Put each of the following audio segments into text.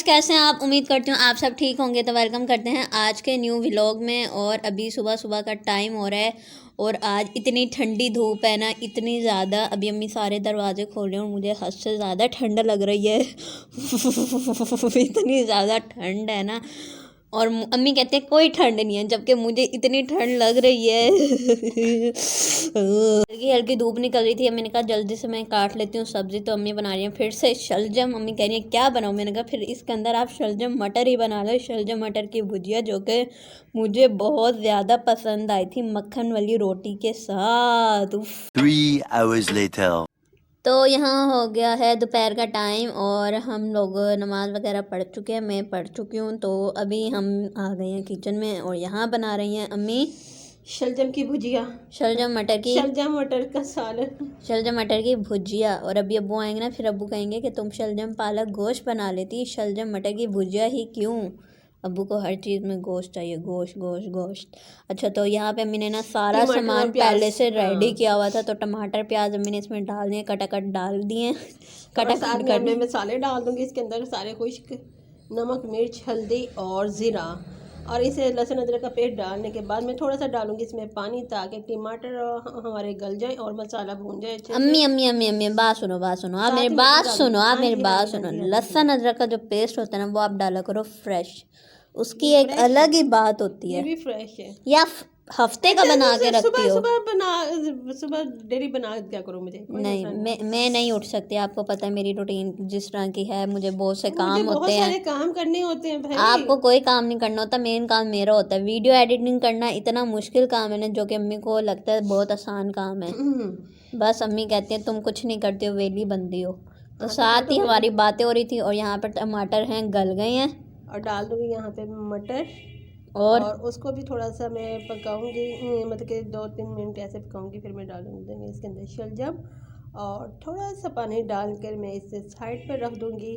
कैसे हैं आप? उम्मीद करती हूँ आप सब ठीक होंगे। तो वेलकम करते हैं आज के न्यू व्लॉग में। और अभी सुबह सुबह का टाइम हो रहा है और आज इतनी ठंडी धूप है ना, इतनी ज़्यादा। अभी अम्मी सारे दरवाजे खोल रहे हैं और मुझे हद से ज़्यादा ठंड लग रही है। इतनी ज़्यादा ठंड है ना। और अम्मी कहते हैं कोई ठंड नहीं है, जबकि मुझे इतनी ठंड लग रही है। हल्की हल्की धूप निकल रही थी। अम्मी ने कहा जल्दी से मैं काट लेती हूँ सब्जी। तो अम्मी बना रही हैं फिर से शलजम। अम्मी कह रही है क्या बनाऊँ? मैंने कहा फिर इसके अंदर आप शलजम मटर ही बना लो। शलजम मटर की भुजिया, जो कि मुझे बहुत ज़्यादा पसंद आई थी मक्खन वाली रोटी के साथ। 3 hours later. तो यहाँ हो गया है दोपहर का टाइम और हम लोग नमाज़ वगैरह पढ़ चुके हैं। मैं पढ़ चुकी हूँ। तो अभी हम आ गए हैं किचन में और यहाँ बना रही हैं अम्मी शलजम की भुजिया, शलजम मटर की शलजम मटर का सालन। शलजम मटर की भुजिया। और अभी अब्बू आएंगे ना, फिर अब्बू कहेंगे कि तुम शलजम पालक गोश्त बना लेती, शलजम मटर की भुजिया ही क्यों? अब्बू को हर चीज़ में गोश्त चाहिए, गोश्त गोश्त गोश्त। अच्छा, तो यहाँ पे अम्मी ने ना सारा टमाटर और सामान प्याज, पहले से रेडी हाँ। किया हुआ था। तो टमाटर प्याज अम्मी ने इसमें डाल दिए, कटाकट डाल दिए। और साथ कटाकट में मैं कर मसाले डाल दूंगी इसके अंदर, सारे खुश्क नमक मिर्च हल्दी और ज़ीरा। और इसे लहसुन अदरक का पेस्ट डालने के बाद मैं थोड़ा सा डालूंगी इसमें पानी, ताकि टमाटर हमारे गल जाए और मसाला भून जाए अच्छे अम्मी से। अम्मी अम्मी अम्मी बात सुनो, बात सुनो, आप साथ मेरी ही मटर बात डाल सुनो, दूंगी। आप हाँ मेरी जी, हाँ बात जी, हाँ सुनो। जी, हाँ जी, लहसुन अदरक का जो पेस्ट होता है ना, वो आप डाला करो फ्रेश। उसकी ये एक फ्रेश है, अलग ही बात होती ये है। भी फ्रेश है। या हफ्ते का अच्छा, बना के रखती सुबह हो? सुबह बना, सुबह डेली बना क्या करूँ, मुझे कोई नहीं, मसला नहीं। मैं नहीं उठ सकती। आपको पता है मेरी रूटीन जिस तरह की है। मुझे बहुत से मुझे काम बहुत होते हैं। सारे काम करने होते हैं भाई। आपको कोई काम नहीं करना होता, मेन काम मेरा होता है। वीडियो एडिटिंग करना इतना मुश्किल काम है ना, जो कि अम्मी को लगता है बहुत आसान काम है। बस अम्मी कहती हैं तुम कुछ नहीं करती हो, वेली बंदी हो। तो हाँ, तो साथ ही बैठो हमारी फिर। बातें हो रही थी और यहाँ पर टमाटर हैं, गल गए हैं। और डाल दूंगी यहाँ पे मटर। और और उसको भी थोड़ा सा मैं पकाऊंगी, मतलब कि 2-3 मिनट ऐसे पकाऊंगी। फिर मैं डालूंगी इसके अंदर शलजम और थोड़ा सा पानी डालकर मैं इसे साइड पर रख दूंगी।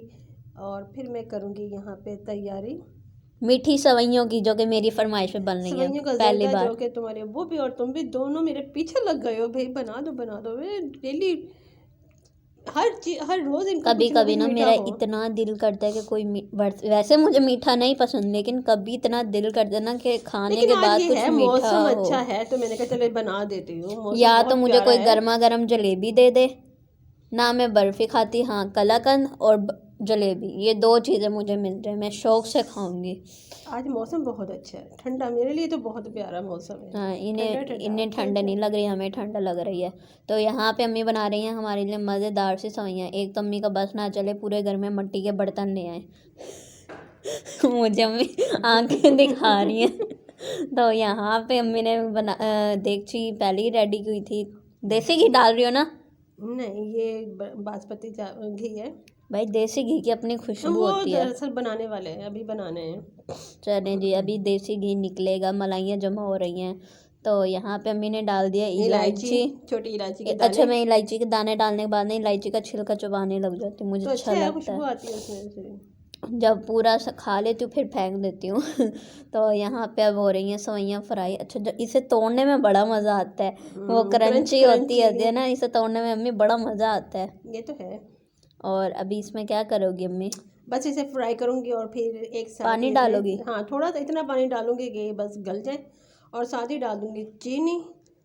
और फिर मैं करूंगी यहाँ पे तैयारी मीठी सवैयों की, जो कि मेरी फरमाइश पे बन रही है सवैयों का पहली जर्दा, जो बार। कि तुम्हारे वो भी और तुम भी दोनों मेरे पीछे लग गए हो भाई। बना दो डेली, हर चीज हर रोज इनको कभी कुछ ना कभी कुछ ना मीठा मेरा हो। इतना दिल करता है कि कोई वैसे मुझे मीठा नहीं पसंद, लेकिन कभी इतना दिल करता है ना कि खाने लेकिन के आज बाद ये कुछ है, मीठा मौसम हो। अच्छा है तो मैंने कहा चलो बना देती हूँ, मौसम या तो बहुत मुझे प्यारा कोई है। गर्मा गर्म जलेबी दे दे। ना मैं बर्फ़ी खाती, हाँ कलाकंद और जलेबी, ये दो चीज़ें मुझे मिल जाए मैं शौक़ से खाऊंगी। आज मौसम बहुत अच्छा है, ठंडा, मेरे लिए तो बहुत प्यारा मौसम है। हाँ, ठंडा इन्हें ठंडा इन्हें अच्छा ठंड अच्छा। नहीं लग रही, हमें ठंड लग रही है। तो यहाँ पे अम्मी बना रही हैं हमारे लिए मज़ेदार सी सवैयाँ। एक तो अम्मी का बस ना चले, पूरे घर में मिट्टी के बर्तन ले आए। मुझे अम्मी आंखें दिखा रही हैं। तो यहाँ पे अम्मी ने देगची पहले ही रेडी की थी। देसी घी डाल रही हो ना? नहीं, ये बासमती घी है। भाई देसी घी की अपनी खुशबू वो होती है। दरअसल बनाने वाले हैं, अभी बनाने हैं। चलें जी, अभी देसी घी निकलेगा, मलाइयाँ जमा हो रही हैं। तो यहाँ पे अम्मी ने डाल दिया इलायची, इलायची। छोटी इलायची के अच्छा, दाने। मैं इलायची के दाने डालने के बाद ना इलायची का छिलका चबाने लग जाती हूँ, मुझे तो अच्छा अच्छा है, लगता खुशबू है। आती है उसमें से। जब पूरा खा लेती हूँ फिर फेंक देती हूँ। तो यहाँ पे अब हो रही हैं सवैयाँ फ्राई। अच्छा, जब इसे तोड़ने में बड़ा मज़ा आता है, वो क्रंच क्रंची होती क्रंची। है ना, इसे तोड़ने में अम्मी बड़ा मज़ा आता है। ये तो है। और अभी इसमें क्या करोगी अम्मी? बस इसे फ्राई करूंगी और फिर एक साथ पानी ही डालोगी? इसमें, हाँ, थोड़ा सा इतना पानी डालूंगी कि बस गल जाए। और साथ ही डाल दूंगी चीनी।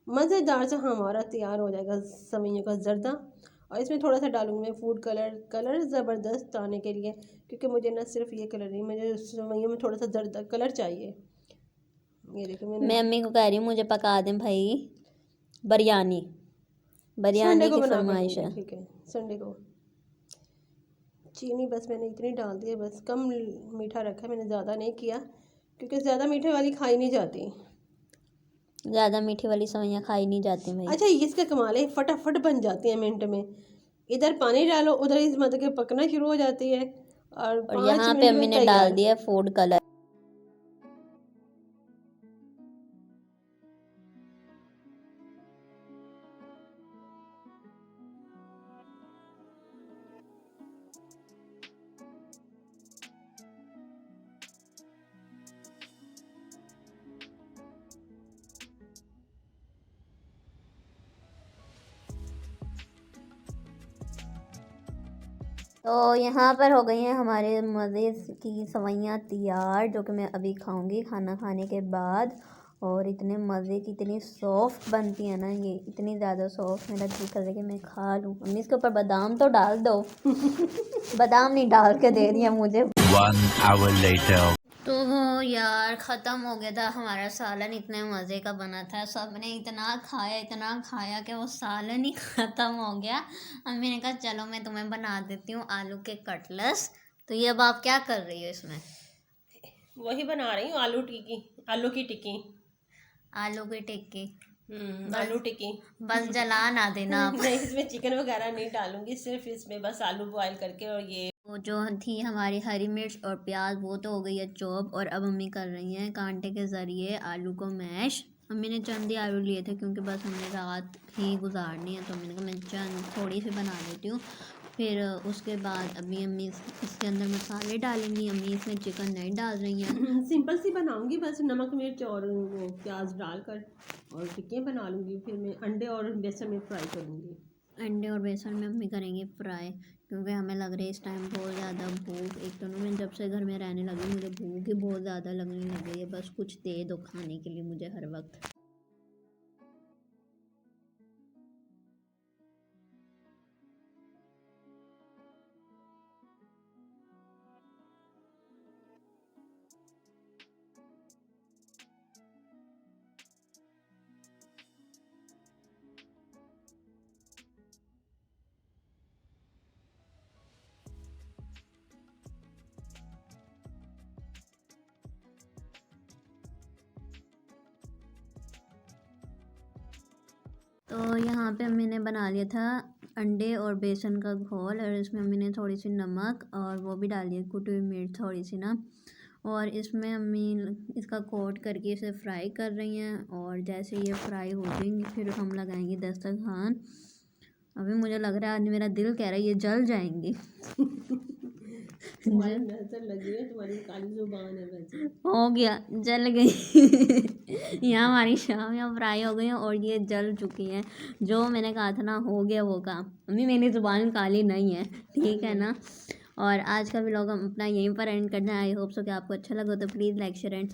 मज़ेदार सा हमारा तैयार हो जाएगा सवैयों का जर्दा। और इसमें थोड़ा सा डालूंगी मैं फूड कलर, कलर ज़बरदस्त आने के लिए, क्योंकि मुझे ना सिर्फ ये कलर नहीं, मुझे सवैयों में थोड़ा सा जर्दा कलर चाहिए। ये देखो मैं मैंने अम्मी को कह रही हूँ मुझे पका दें भाई बिरयानी। संडे बिरयानी को की बना कर फरमाइश दूंगी, है। ठीक है, संडे को। चीनी बस मैंने इतनी डाल दी है, बस कम मीठा रखा है मैंने, ज़्यादा नहीं किया, क्योंकि ज़्यादा मीठे वाली खाई नहीं जाती। ज़्यादा मीठी वाली सवैयाँ खाई नहीं जाती भाई। अच्छा, इसका कमाल है, फटाफट बन जाती है मिनट में। इधर पानी डालो, उधर इस मतलब के पकना शुरू हो जाती है और और 5 यहाँ पे मिनट अम्मी में ने डाल तैयार। दिया फूड कलर। तो यहाँ पर हो गई हैं हमारे मज़े की सवैयाँ तैयार, जो कि मैं अभी खाऊंगी खाना खाने के बाद। और इतने मज़े की, इतनी सॉफ्ट बनती है ना ये, इतनी ज़्यादा सॉफ्ट, मेरा दिल कर रहा है कि मैं खा लूँ। अम्मी इसके ऊपर बादाम तो डाल दो। बादाम नहीं डाल के दे दिया मुझे। 1 hour later. तो यार ख़त्म हो गया था हमारा सालन, इतने मज़े का बना था, सबने इतना खाया कि वो सालन ही ख़त्म हो गया। अम्मी ने कहा चलो मैं तुम्हें बना देती हूँ आलू के कटलेट्स। तो ये अब आप क्या कर रही हो इसमें? वही बना रही हूँ, आलू की टिक्की। आलू की टिक्की। आलू टिक्की। बस जला ना देना आप। नहीं, इसमें चिकन वगैरह नहीं डालूंगी, सिर्फ इसमें बस आलू बॉयल करके। और ये वो जो थी हमारी हरी मिर्च और प्याज, वो तो हो गई है चॉप। और अब मम्मी कर रही हैं कांटे के ज़रिए आलू को मैश। मम्मी ने चंद ही आलू लिए थे क्योंकि बस हमने रात ही गुजारनी है, तो मम्मी ने कहा मैं चंद थोड़ी सी बना लेती हूँ। फिर उसके बाद अभी अम्मी इसके अंदर मसाले डालेंगी। अम्मी इसमें चिकन नहीं डाल रही हैं। सिंपल सी बनाऊंगी, बस नमक मिर्च और वो प्याज डालकर और टिक्कियाँ बना लूँगी। फिर मैं अंडे और बेसन में फ्राई करूँगी। अंडे और बेसन में अम्मी करेंगे फ्राई, क्योंकि हमें लग रहा है इस टाइम बहुत ज़्यादा भूख। एक तो ना मैं जब से घर में रहने लगी मुझे भूख ही बहुत ज़्यादा लगने लग गई है, बस कुछ दे दो खाने के लिए मुझे हर वक्त। तो यहाँ पे अम्मी ने बना लिया था अंडे और बेसन का घोल, और इसमें अम्मी ने थोड़ी सी नमक और वो भी डाली है कुटी हुई मिर्च थोड़ी सी ना। और इसमें अम्मी इसका कोट करके इसे फ्राई कर रही हैं। और जैसे ये फ्राई हो जाएंगी फिर हम लगाएंगे दस्तरखान। अभी मुझे लग रहा है आज मेरा दिल कह रहा है ये जल जाएंगी। तुम्हारी नजर लगी है, तुम्हारी काली जुबान है वैसे। हो गया, जल गई। यहाँ हमारी शामियाँ फ्राई हो गई हैं और ये जल चुकी हैं। जो मैंने कहा था ना हो गया वो काम। अम्मी मेरी ज़ुबान काली नहीं है, ठीक है ना। और आज का व्लॉग हम अपना यहीं पर एंड करना है। आई होप सो कि आपको अच्छा लगा, तो प्लीज़ लाइक शेयर एंड